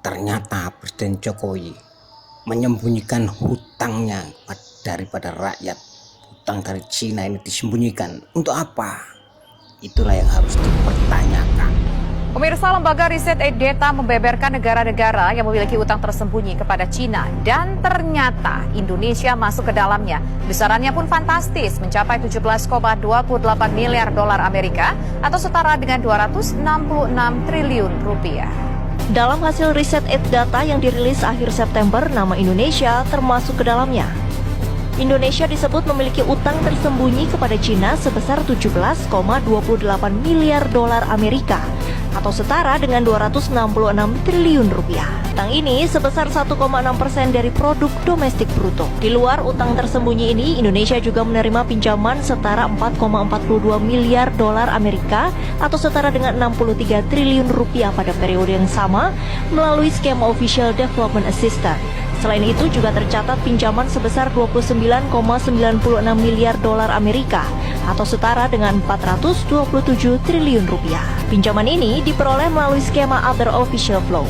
Ternyata Presiden Jokowi menyembunyikan hutangnya daripada rakyat. Hutang dari Cina ini disembunyikan. Untuk apa? Itulah yang harus dipertanyakan. Pemirsa, Lembaga Riset Data membeberkan negara-negara yang memiliki utang tersembunyi kepada Cina, dan ternyata Indonesia masuk ke dalamnya. Besarannya pun fantastis, mencapai 17,28 miliar dolar Amerika atau setara dengan 266 triliun rupiah. Dalam hasil riset Data yang dirilis akhir September, nama Indonesia termasuk ke dalamnya. Indonesia disebut memiliki utang tersembunyi kepada Cina sebesar 17,28 miliar dolar Amerika atau setara dengan 266 triliun rupiah. Utang ini sebesar 1,6% dari produk domestik bruto. Di luar utang tersembunyi ini, Indonesia juga menerima pinjaman setara 4,42 miliar dolar Amerika atau setara dengan 63 triliun rupiah pada periode yang sama melalui skema Official Development Assistance. Selain itu juga tercatat pinjaman sebesar 29,96 miliar dolar Amerika atau setara dengan 427 triliun rupiah. Pinjaman ini diperoleh melalui skema Other Official Flow.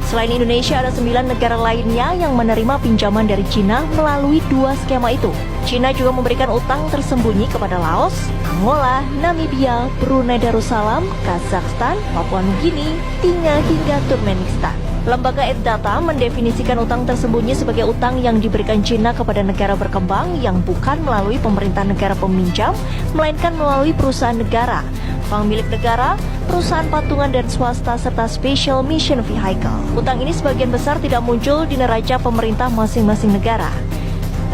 Selain Indonesia, ada 9 negara lainnya yang menerima pinjaman dari Cina melalui 2 skema itu. Cina juga memberikan utang tersembunyi kepada Laos, Angola, Namibia, Brunei Darussalam, Kazakhstan, Papua Nugini, hingga Turkmenistan. Lembaga Data mendefinisikan utang tersembunyi sebagai utang yang diberikan Cina kepada negara berkembang yang bukan melalui pemerintah negara peminjam, melainkan melalui perusahaan negara, bank milik negara, perusahaan patungan dan swasta, serta Special Mission Vehicle. Utang ini sebagian besar tidak muncul di neraca pemerintah masing-masing negara.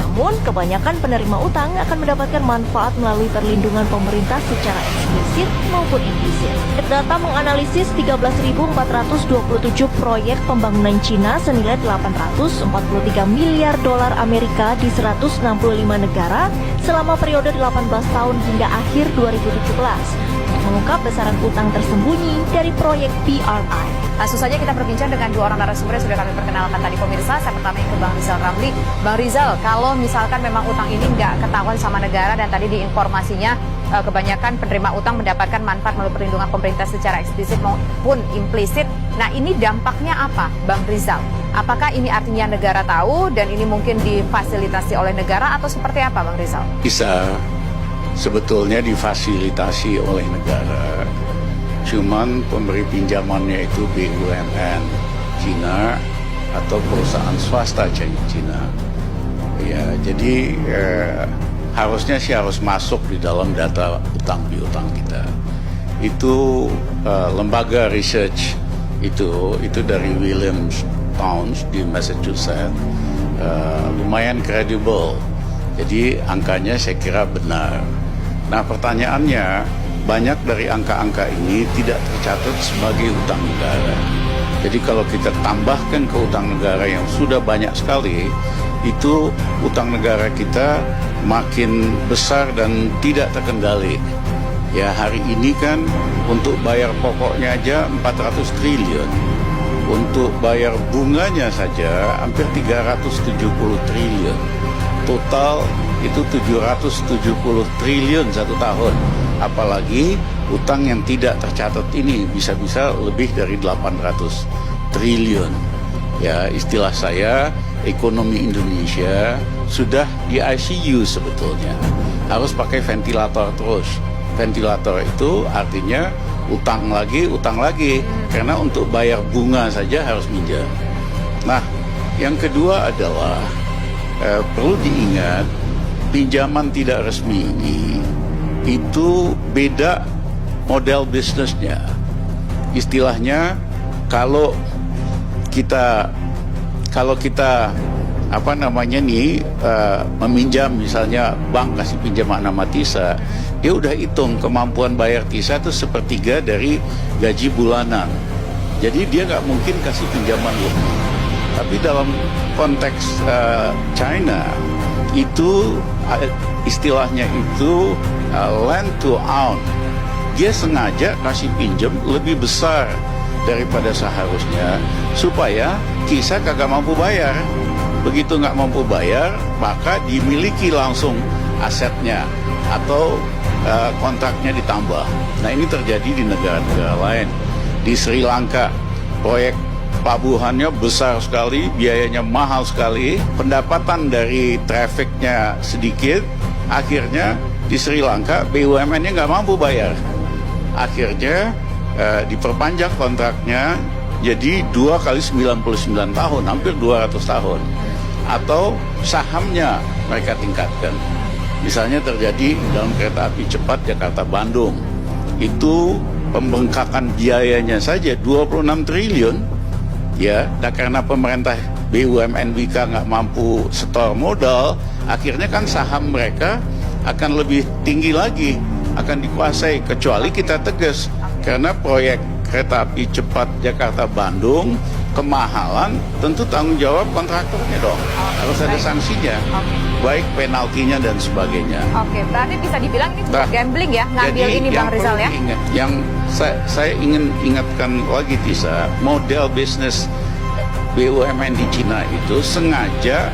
Namun, kebanyakan penerima utang akan mendapatkan manfaat melalui perlindungan pemerintah secara eksplisit maupun implisit. Data menganalisis 13.427 proyek pembangunan Cina senilai 843 miliar dolar Amerika di 165 negara selama periode 18 tahun hingga akhir 2017 untuk mengungkap besaran utang tersembunyi dari proyek BRI. Langsung saja kita berbincang dengan 2 orang narasumber yang sudah kami perkenalkan tadi, pemirsa. Saya pertama ke Bang Rizal Ramli. Bang Rizal, kalau misalkan memang utang ini nggak ketahuan sama negara dan tadi di informasinya kebanyakan penerima utang mendapatkan manfaat melalui perlindungan pemerintah secara eksplisit maupun implisit. Nah, ini dampaknya apa, Bang Rizal? Apakah ini artinya negara tahu dan ini mungkin difasilitasi oleh negara atau seperti apa, Bang Rizal? Bisa sebetulnya difasilitasi oleh negara. Cuman pemberi pinjamannya itu BUMN Cina atau perusahaan swasta Cina. Ya, jadi harusnya sih harus masuk di dalam data utang piutang kita. Itu lembaga research itu dari Williams Towns di Massachusetts, lumayan kredibel. Jadi angkanya saya kira benar. Nah, pertanyaannya, banyak dari angka-angka ini tidak tercatat sebagai utang negara. Jadi kalau kita tambahkan ke utang negara yang sudah banyak sekali, itu utang negara kita makin besar dan tidak terkendali. Ya, hari ini kan untuk bayar pokoknya aja 400 triliun. Untuk bayar bunganya saja hampir 370 triliun. Total itu 770 triliun satu tahun. Apalagi utang yang tidak tercatat ini bisa-bisa lebih dari 800 triliun. Ya, istilah saya, ekonomi Indonesia sudah di ICU sebetulnya. Harus pakai ventilator terus. Ventilator itu artinya utang lagi, karena untuk bayar bunga saja harus minjam. Nah, yang kedua adalah perlu diingat, pinjaman tidak resmi ini itu beda model bisnisnya. Istilahnya, kalau kita meminjam, misalnya bank kasih pinjaman nama Tisa, dia udah hitung kemampuan bayar Tisa itu sepertiga dari gaji bulanan. Jadi dia nggak mungkin kasih pinjaman lebih. Tapi dalam konteks China itu istilahnya itu lend to own. Dia sengaja kasih pinjam lebih besar daripada seharusnya supaya Tisa kagak mampu bayar. Begitu nggak mampu bayar, maka dimiliki langsung asetnya atau kontraknya ditambah. Nah, ini terjadi di negara-negara lain. Di Sri Lanka, proyek pelabuhannya besar sekali, biayanya mahal sekali, pendapatan dari trafficnya sedikit, akhirnya di Sri Lanka BUMN-nya nggak mampu bayar. Akhirnya diperpanjang kontraknya jadi 2 kali 99 tahun, hampir 200 tahun. Atau sahamnya mereka tingkatkan. Misalnya terjadi dalam kereta api cepat Jakarta-Bandung, itu pembengkakan biayanya saja 26 triliun, ya, dan karena pemerintah BUMN Wika nggak mampu setor modal, akhirnya kan saham mereka akan lebih tinggi lagi, akan dikuasai, kecuali kita tegas, karena proyek kereta api cepat Jakarta-Bandung kemahalan, tentu tanggung jawab kontraktornya dong, harus ada sanksinya, baik penaltinya dan sebagainya. Oke, berarti bisa dibilang ini gambling ya, ngambil Jadi, ini Bang Rizal ya? Yang saya ingin ingatkan lagi, Tisa, model bisnis BUMN di Cina itu sengaja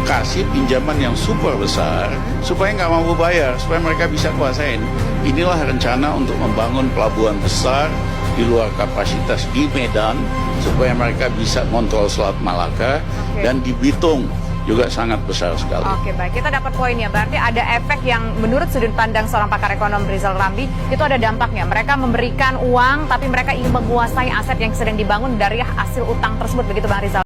kasih pinjaman yang super besar supaya nggak mampu bayar, supaya mereka bisa kuasain. Inilah rencana untuk membangun pelabuhan besar di luar kapasitas di Medan supaya mereka bisa kontrol Selat Malaka, dan di Bitung juga sangat besar sekali. Oke, baik, kita dapat poinnya. Berarti ada efek yang menurut sudut pandang seorang pakar ekonom Rizal Ramli itu ada dampaknya. Mereka memberikan uang tapi mereka ingin menguasai aset yang sedang dibangun dari hasil utang tersebut, begitu Bang Rizal?